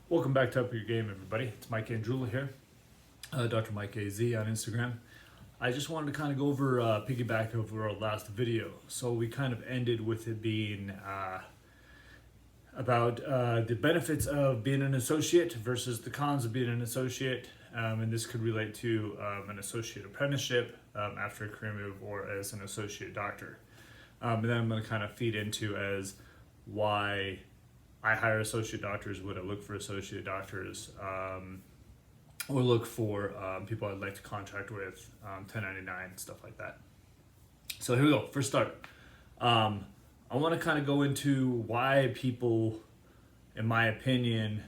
Welcome back to Up Your Game, everybody. It's Mike Andrula here, Dr. Mike AZ on Instagram. I just wanted to kind of go over, piggyback over our last video. So we kind of ended with it being about the benefits of being an associate versus the cons of being an associate. And this could relate to an associate apprenticeship after a career move or as an associate doctor. And then I'm going to kind of feed into as why I hire associate doctors, would I look for associate doctors, or look for people I'd like to contract with, 1099, stuff like that. So here we go. First start. I want to kind of go into why people, in my opinion,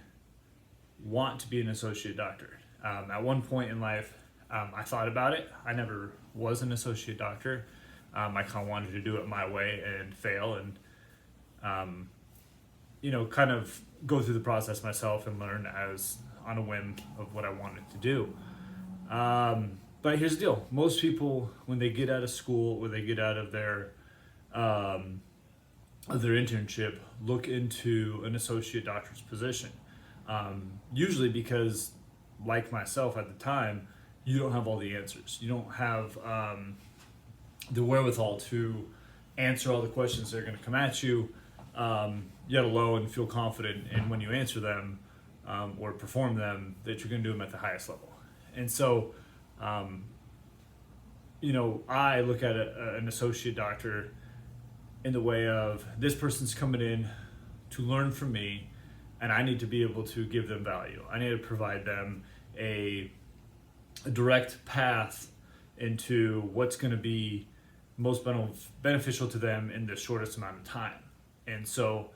want to be an associate doctor. At one point in life, I thought about it. I never was an associate doctor. I kind of wanted to do it my way and fail and kind of go through the process myself and learn as on a whim of what I wanted to do. But here's the deal. Most people, when they get out of school or they get out of their internship, look into an associate doctor's position. Usually because, like myself at the time, you don't have all the answers. You don't have the wherewithal to answer all the questions that are going to come at you. Yet alone feel confident in when you answer them or perform them that you're going to do them at the highest level. And so, I look at an associate doctor in the way of this person's coming in to learn from me, and I need to be able to give them value. I need to provide them a direct path into what's going to be most beneficial to them in the shortest amount of time. And so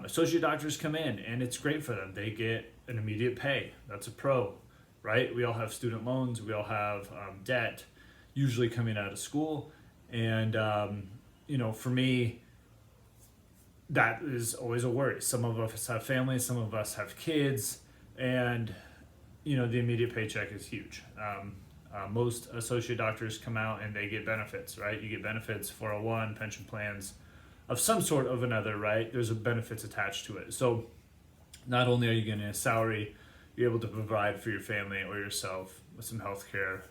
associate doctors come in and it's great for them. They get an immediate pay. That's a pro, right? We all have student loans. We all have debt, usually coming out of school. And, for me, that is always a worry. Some of us have families, some of us have kids, and, the immediate paycheck is huge. Most associate doctors come out and they get benefits, right? You get benefits, 401, pension plans, of some sort of another, right? There's benefits attached to it. So not only are you getting a salary, you're able to provide for your family or yourself with some health care,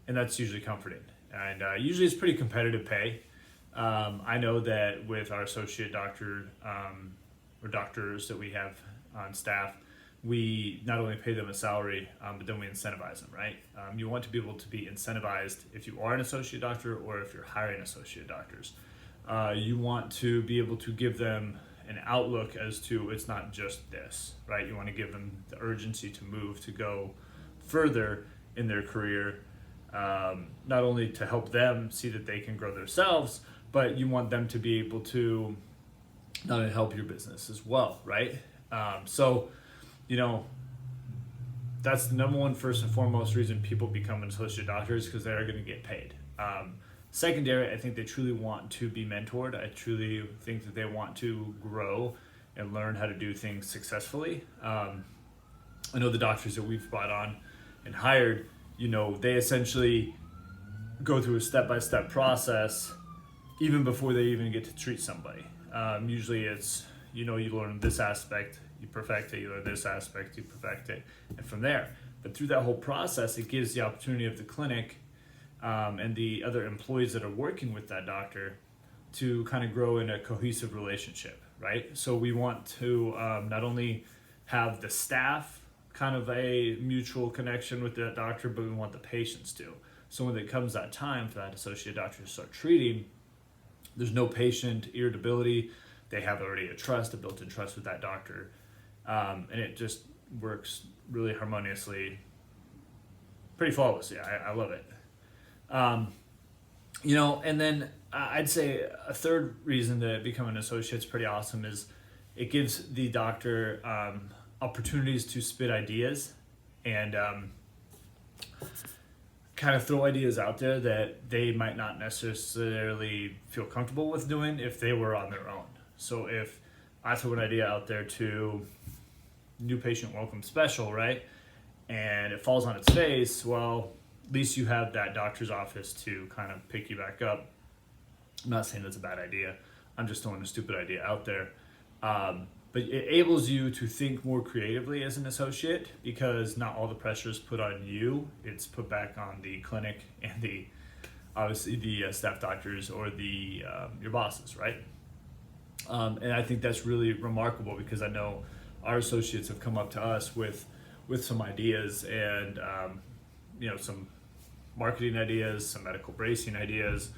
and that's usually comforting. And usually it's pretty competitive pay. I know that with our associate doctor or doctors that we have on staff, we not only pay them a salary, but then we incentivize them, right? You want to be able to be incentivized if you are an associate doctor or if you're hiring associate doctors. You want to be able to give them an outlook as to it's not just this, right? You want to give them the urgency to move, to go further in their career, not only to help them see that they can grow themselves, but you want them to be able to not only help your business as well, right? That's the number one, first and foremost reason people become an associate doctors, because they're going to get paid. Secondary, I think they truly want to be mentored. I truly think that they want to grow and learn how to do things successfully. I know the doctors that we've brought on and hired, they essentially go through a step-by-step process even before they even get to treat somebody. Usually it's, you learn this aspect, you perfect it, you learn this aspect, you perfect it, and from there. But through that whole process, it gives the opportunity of the clinic and the other employees that are working with that doctor to kind of grow in a cohesive relationship, right? So we want to not only have the staff kind of a mutual connection with that doctor, but we want the patients to. So when it comes that time for that associate doctor to start treating, there's no patient irritability. They have already a built-in trust with that doctor. And it just works really harmoniously, pretty flawlessly. I love it. And then I'd say a third reason to become an associate is pretty awesome is it gives the doctor opportunities to spit ideas and kind of throw ideas out there that they might not necessarily feel comfortable with doing if they were on their own. So if I throw an idea out there to new patient welcome special, right, and it falls on its face, well, at least you have that doctor's office to kind of pick you back up. I'm not saying that's a bad idea. I'm just throwing a stupid idea out there. but it enables you to think more creatively as an associate because not all the pressure is put on you. It's put back on the clinic and obviously the staff doctors or your bosses, right? And I think that's really remarkable because I know our associates have come up to us with some ideas and some marketing ideas, some medical bracing ideas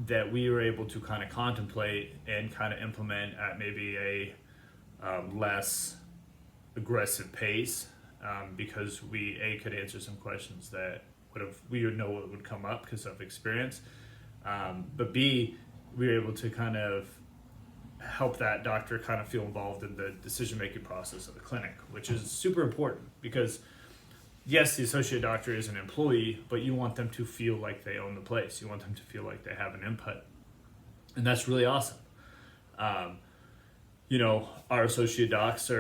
that we were able to kind of contemplate and kind of implement at maybe a less aggressive pace because we could answer some questions that we would know what would come up because of experience, but B, we were able to kind of help that doctor kind of feel involved in the decision-making process of the clinic, which is super important because yes, the associate doctor is an employee, but you want them to feel like they own the place. You want them to feel like they have an input. And that's really awesome. Our associate docs they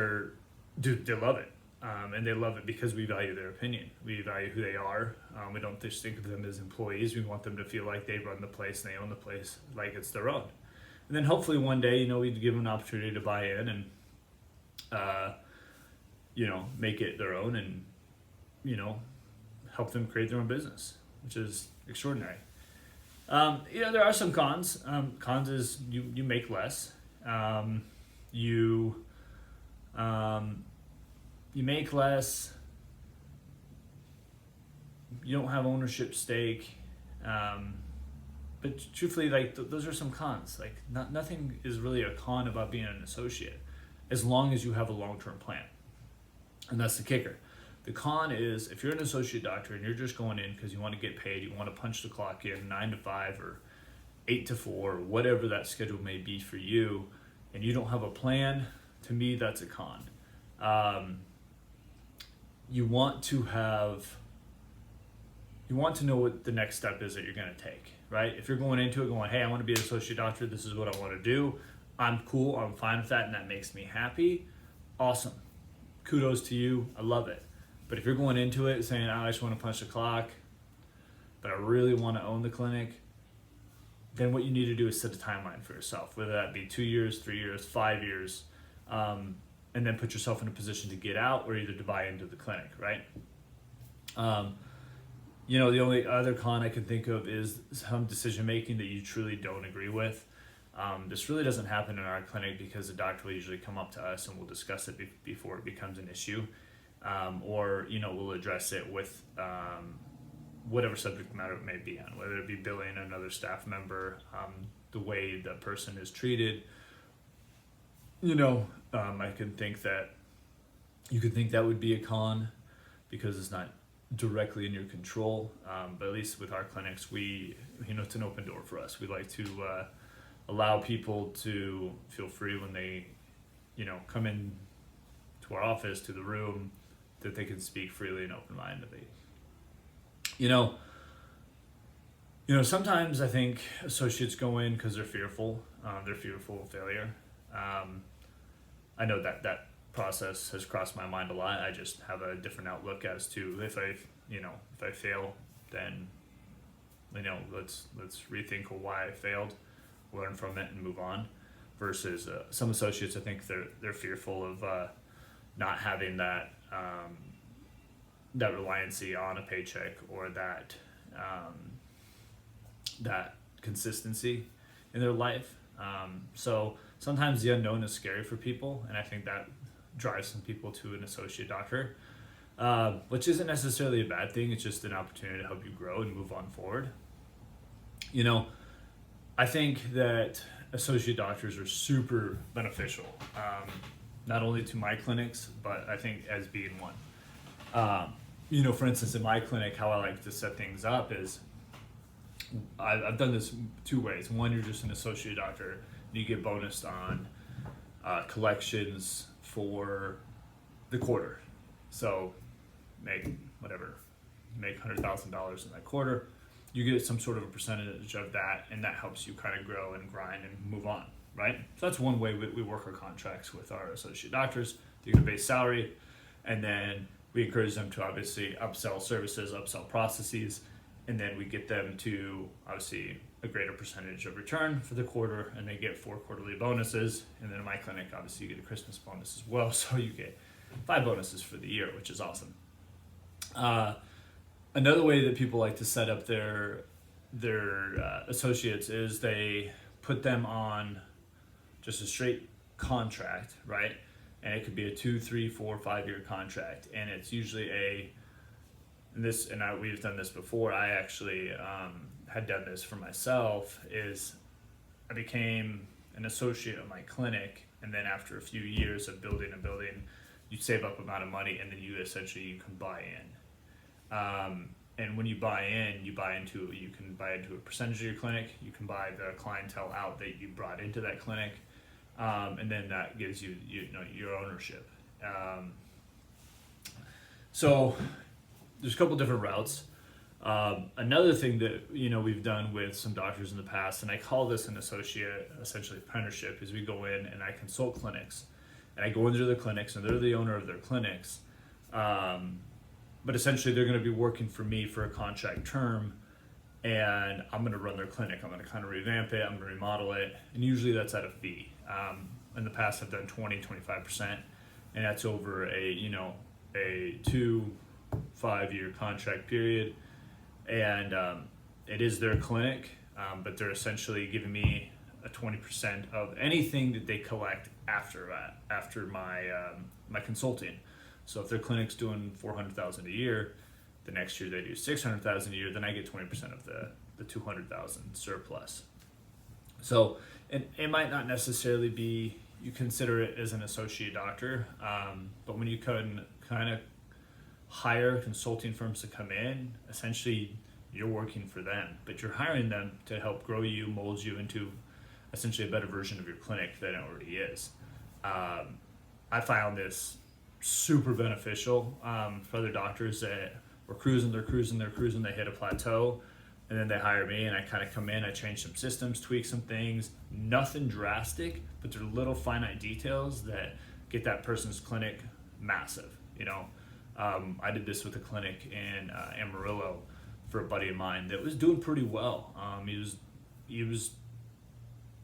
love it. And they love it because we value their opinion. We value who they are. We don't just think of them as employees. We want them to feel like they run the place and they own the place like it's their own. And then hopefully one day, we'd give them an opportunity to buy in and, make it their own and, help them create their own business, which is extraordinary. There are some cons. Cons is you make less. You make less. You don't have ownership stake. But truthfully, those are some cons. Nothing is really a con about being an associate, as long as you have a long-term plan. And that's the kicker. The con is if you're an associate doctor and you're just going in because you want to get paid, you want to punch the clock in 9 to 5 or 8 to 4, or whatever that schedule may be for you, and you don't have a plan. To me, that's a con. You want to know what the next step is that you're going to take, right? If you're going into it going, hey, I want to be an associate doctor, this is what I want to do, I'm cool, I'm fine with that, and that makes me happy, awesome. Kudos to you, I love it. But if you're going into it saying, I just want to punch the clock, but I really want to own the clinic, then what you need to do is set a timeline for yourself, whether that be 2 years, 3 years, 5 years, and then put yourself in a position to get out or either to buy into the clinic, right? The only other con I can think of is some decision-making that you truly don't agree with. This really doesn't happen in our clinic because the doctor will usually come up to us and we'll discuss it before it becomes an issue. Or we'll address it with whatever subject matter it may be on, whether it be billing another staff member, the way the person is treated. I can think that you could think that would be a con because it's not directly in your control. But at least with our clinics, it's an open door for us. We like to allow people to feel free when they, come in to our office, to the room, that they can speak freely and open-mindedly. Sometimes I think associates go in because they're fearful. They're fearful of failure. I know that process has crossed my mind a lot. I just have a different outlook as to if I fail, then let's rethink why I failed, learn from it, and move on. Versus some associates, I think they're fearful of not having that reliancy on a paycheck or that consistency in their life. So sometimes the unknown is scary for people, and I think that drives some people to an associate doctor, which isn't necessarily a bad thing. It's just an opportunity to help you grow and move on forward. I think that associate doctors are super beneficial, not only to my clinics, but I think as being one. For instance, in my clinic, how I like to set things up is I've done this two ways. One, you're just an associate doctor, and you get bonused on collections for the quarter. So make $100,000 in that quarter. You get some sort of a percentage of that, and that helps you kind of grow and grind and move on, right? So that's one way we work our contracts with our associate doctors. They get a base salary, and then we encourage them to obviously upsell services, upsell processes, and then we get them to obviously a greater percentage of return for the quarter, and they get 4 quarterly bonuses. And then in my clinic, obviously you get a Christmas bonus as well, so you get 5 bonuses for the year, which is awesome. Another way that people like to set up their associates is they put them on just a straight contract, right? And it could be a 2, 3, 4, 5-year contract, and it's usually we've done this before. I actually had done this for myself. Is I became an associate of my clinic, and then after a few years of building a building, you save up amount of money, and then you can buy in. And when you buy in, you can buy into a percentage of your clinic. You can buy the clientele out that you brought into that clinic, and then that gives you your ownership. So there's a couple different routes. Another thing that we've done with some doctors in the past, and I call this an associate, essentially apprenticeship, is we go in and I consult clinics, and I go into their clinics, and they're the owner of their clinics, but essentially they're going to be working for me for a contract term, and I'm going to run their clinic. I'm going to kind of revamp it, I'm going to remodel it, and usually that's at a fee. In the past I've done 20-25%, and that's over a 2-5-year contract period, and it is their clinic, but they're essentially giving me a 20% of anything that they collect after my consulting. So if their clinic's doing $400,000 a year, the next year they do $600,000 a year, then I get 20% of the $200,000 surplus. So it might not necessarily be, you consider it as an associate doctor, but when you can kind of hire consulting firms to come in, essentially you're working for them, but you're hiring them to help grow you, mold you into essentially a better version of your clinic than it already is. I found this super beneficial for other doctors that were cruising, they hit a plateau, and then they hire me, and I kind of come in, I change some systems, tweak some things, nothing drastic, but they're little finite details that get that person's clinic massive. I did this with a clinic in Amarillo for a buddy of mine that was doing pretty well. He was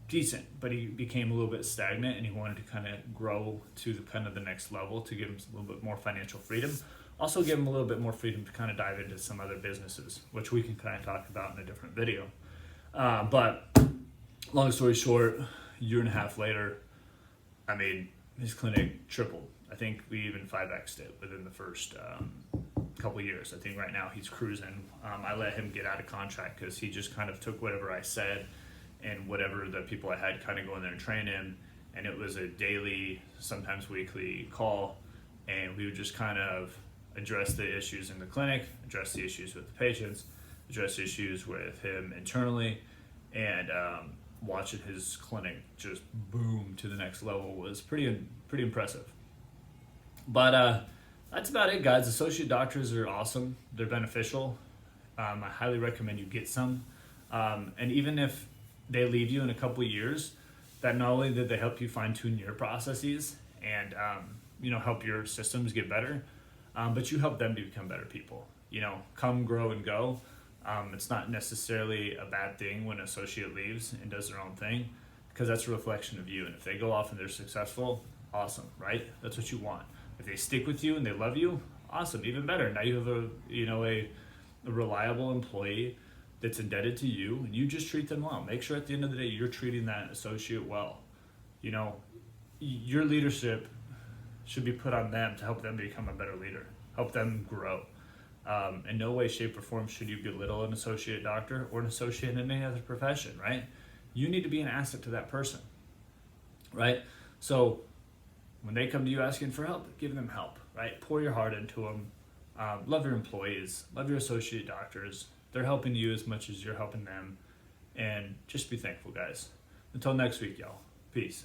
decent, but he became a little bit stagnant, and he wanted to kind of grow to the next level to give him a little bit more financial freedom. Also give him a little bit more freedom to kind of dive into some other businesses, which we can kind of talk about in a different video. But long story short, 1.5 years later, his clinic tripled. I think we even 5x'd it within the first couple of years. I think right now he's cruising. I let him get out of contract because he just kind of took whatever I said and whatever the people I had kind of go in there and train him. And it was a daily, sometimes weekly call. And we would just kind of address the issues in the clinic, address the issues with the patients, address issues with him internally, and watching his clinic just boom to the next level was pretty impressive. But that's about it, guys. Associate doctors are awesome. They're beneficial. I highly recommend you get some. And even if they leave you in a couple of years, that not only did they help you fine-tune your processes and help your systems get better, but you help them to become better people. Come, grow, and go. It's not necessarily a bad thing when an associate leaves and does their own thing, because that's a reflection of you. And if they go off and they're successful, awesome, right? That's what you want. If they stick with you and they love you, awesome, even better. Now you have a reliable employee that's indebted to you, and you just treat them well. Make sure at the end of the day you're treating that associate well. Your leadership should be put on them to help them become a better leader, help them grow. In no way, shape, or form should you belittle an associate doctor or an associate in any other profession, right? You need to be an asset to that person, right? So when they come to you asking for help, give them help, right? Pour your heart into them. Love your employees, love your associate doctors. They're helping you as much as you're helping them. And just be thankful, guys. Until next week, y'all. Peace.